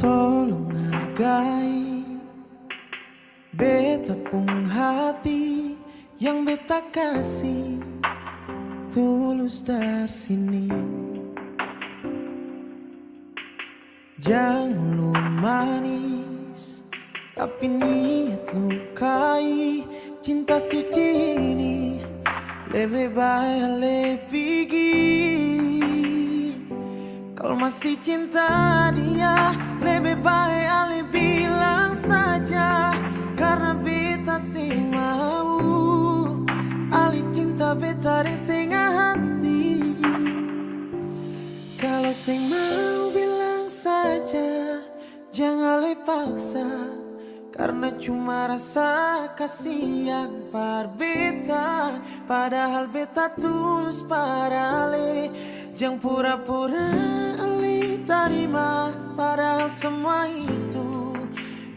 Tolong hargai beta pung hati yang beta kasih tulus dari sini. Jangan lu manis tapi niat lukai. Cinta suci ini lebih baik ale pergi. Kalau masih cinta dia, lebih baik ale bilang saja. Karena beta sing mau ale cinta beta di setengah hati. Kalau sing mau bilang saja, jangan ale paksa. Karena cuma rasa kasih yang par beta. Padahal beta tulus para ale. Jangan pura-pura ale terima. Padahal semua itu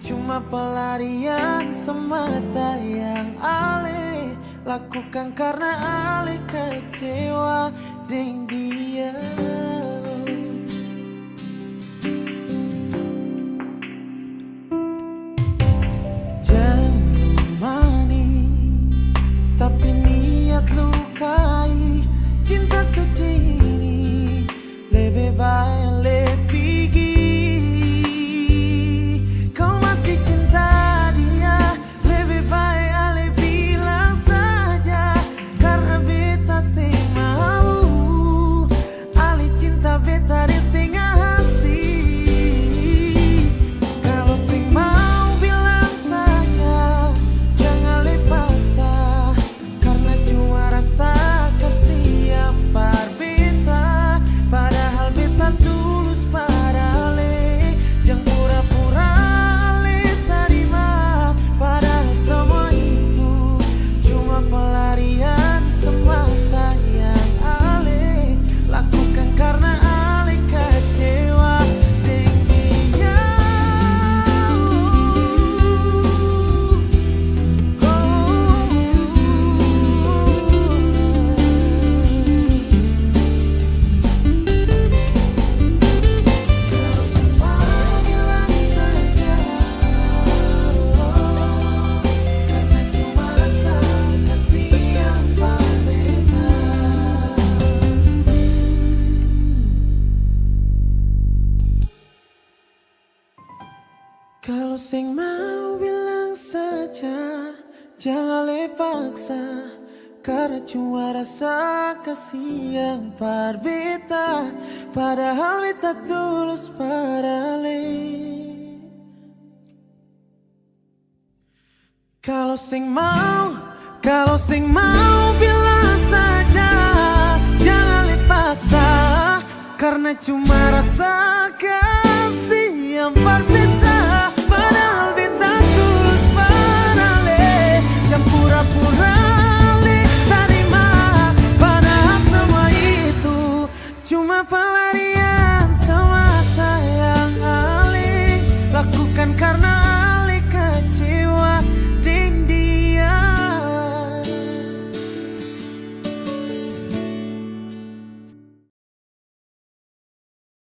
cuma pelarian semata yang ale lakukan. Karena ale kecewa dengan dia. Tapi niat lukai. Cinta suci ini lebih baik lebih pergi. Kau masih cinta dia, lebih baik ale bilang saja. Karena beta sing mau ale cinta beta di setengah hati. Kalau sing mau bilang saja, jangan ale paksa. Rasa kasih yang par beta. Padahal beta tulus para ale. Jangan pura-pura ale terima. Padahal semua itu cuma pelarian semata yang ale lakukan. Karena ale kecewa dengan dia. Kalau sing mau bilang saja, jangan le paksa. Karena cuma rasa kasih yang par beta. Padahal beta tulus para le. Kalau sing mau bilang saja, jangan le paksa. Karena cuma rasa